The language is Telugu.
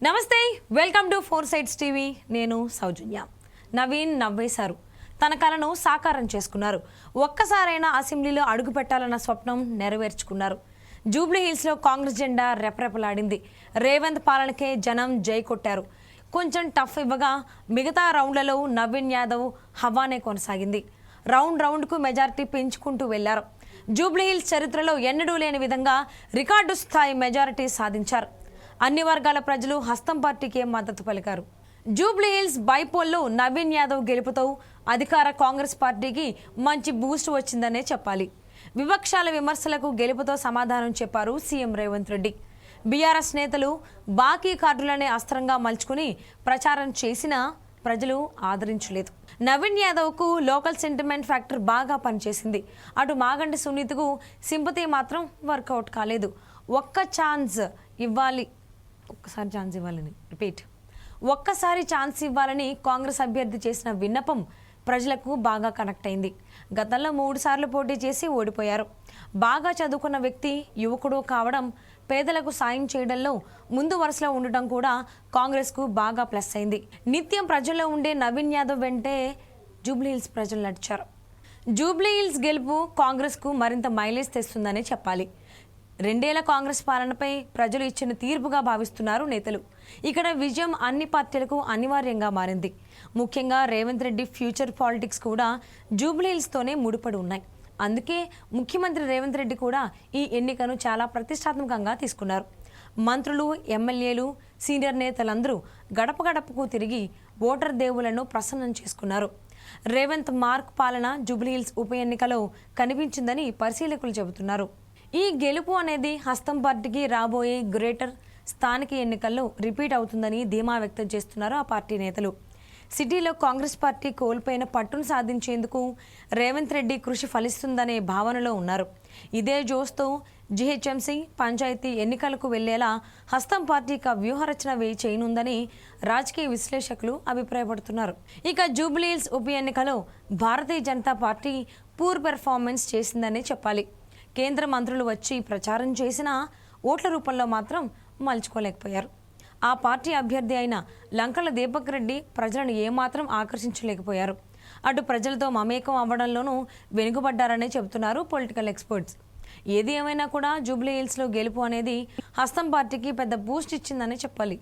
నమస్తే, welcome to four sides TV. నేను సౌజన్య. నవీన్ నవ్వేశారు, తన కలను సాకారం చేసుకున్నారు. ఒక్కసారైనా అసెంబ్లీలో అడుగు పెట్టాలన్న స్వప్నం నెరవేర్చుకున్నారు. జూబ్లీ హిల్స్లో కాంగ్రెస్ జెండా రెపరెపలాడింది. రేవంత్ పాలనకే జనం జై కొట్టారు. కొంచెం టఫ్ ఇవ్వగా మిగతా రౌండ్లలో నవీన్ యాదవ్ హవానే కొనసాగింది. రౌండ్కు మెజారిటీ పెంచుకుంటూ వెళ్లారు. జూబ్లీ హిల్స్ చరిత్రలో ఎన్నడూ లేని విధంగా రికార్డు స్థాయి మెజారిటీ సాధించారు. అన్ని వర్గాల ప్రజలు హస్తం పార్టీకే మద్దతు పలికారు. జూబ్లీ హిల్స్ బైపోల్లో నవీన్ యాదవ్ గెలుపుతో అధికార కాంగ్రెస్ పార్టీకి మంచి బూస్ట్ వచ్చిందనే చెప్పాలి. విపక్షాల విమర్శలకు గెలుపుతో సమాధానం చెప్పారు సీఎం రేవంత్ రెడ్డి. బీఆర్ఎస్ నేతలు బాకీ కార్డులనే అస్త్రంగా మలుచుకుని ప్రచారం చేసినా ప్రజలు ఆదరించలేదు. నవీన్ యాదవ్కు లోకల్ సెంటిమెంట్ ఫ్యాక్టర్ బాగా పనిచేసింది. అటు మాగంటి సునీతకు సింపతి మాత్రం వర్కౌట్ కాలేదు. ఒక్కసారి ఛాన్స్ ఇవ్వాలని కాంగ్రెస్ అభ్యర్థి చేసిన విన్నపం ప్రజలకు బాగా కనెక్ట్ అయింది. గతంలో 3 సార్లు పోటీ చేసి ఓడిపోయారు. బాగా చదువుకున్న వ్యక్తి, యువకుడు కావడం, పేదలకు సాయం చేయడంలో ముందు వరుసలో ఉండటం కూడా కాంగ్రెస్కు బాగా ప్లస్ అయింది. నిత్యం ప్రజల్లో ఉండే నవీన్ యాదవ్ వెంటే జూబ్లీహిల్స్ ప్రజలు నడిచారు. జూబ్లీహిల్స్ గెలుపు కాంగ్రెస్కు మరింత మైలేజ్ తెస్తుందనే చెప్పాలి. 2 ఏళ్ల కాంగ్రెస్ పాలనపై ప్రజలు ఇచ్చిన తీర్పుగా భావిస్తున్నారు నేతలు. ఇక్కడ విజయం అన్ని పార్టీలకు అనివార్యంగా మారింది. ముఖ్యంగా రేవంత్ రెడ్డి ఫ్యూచర్ పాలిటిక్స్ కూడా జూబ్లీహిల్స్తోనే ముడిపడి ఉన్నాయి. అందుకే ముఖ్యమంత్రి రేవంత్ రెడ్డి కూడా ఈ ఎన్నికను చాలా ప్రతిష్టాత్మకంగా తీసుకున్నారు. మంత్రులు, ఎమ్మెల్యేలు, సీనియర్ నేతలందరూ గడప గడపకు తిరిగి ఓటర్ దేవులను ప్రసన్నం చేసుకున్నారు. రేవంత్ మార్క్ పాలన జూబ్లీహిల్స్ ఉప ఎన్నికలో కనిపించిందని పరిశీలకులు చెబుతున్నారు. ఈ గెలుపు అనేది హస్తం పార్టీకి రాబోయే గ్రేటర్ స్థానిక ఎన్నికల్లో రిపీట్ అవుతుందని ధీమా వ్యక్తం చేస్తున్నారు ఆ పార్టీ నేతలు. సిటీలో కాంగ్రెస్ పార్టీ కోల్పోయిన పట్టును సాధించేందుకు రేవంత్ రెడ్డి కృషి ఫలిస్తుందనే భావనలో ఉన్నారు. ఇదే జోస్తో జీహెచ్ఎంసీ, పంచాయతీ ఎన్నికలకు వెళ్లేలా హస్తం పార్టీకి వ్యూహరచన చేయనుందని రాజకీయ విశ్లేషకులు అభిప్రాయపడుతున్నారు. ఇక జూబ్లీహిల్స్ ఉప ఎన్నికలో Bharatiya Janata party poor performance చేసిందనే చెప్పాలి. కేంద్ర మంత్రులు వచ్చి ప్రచారం చేసినా ఓట్ల రూపంలో మాత్రం మలుచుకోలేకపోయారు. ఆ పార్టీ అభ్యర్థి అయిన లంకల దీపక్ రెడ్డి ప్రజలను ఏమాత్రం ఆకర్షించలేకపోయారు. అటు ప్రజలతో మమేకం అవ్వడంలోనూ వెనుకబడ్డారనే చెబుతున్నారు పొలిటికల్ ఎక్స్పర్ట్స్. ఏది ఏమైనా కూడా జూబ్లీహిల్స్లో గెలుపు అనేది హస్తం పార్టీకి పెద్ద బూస్ట్ ఇచ్చిందనే చెప్పాలి.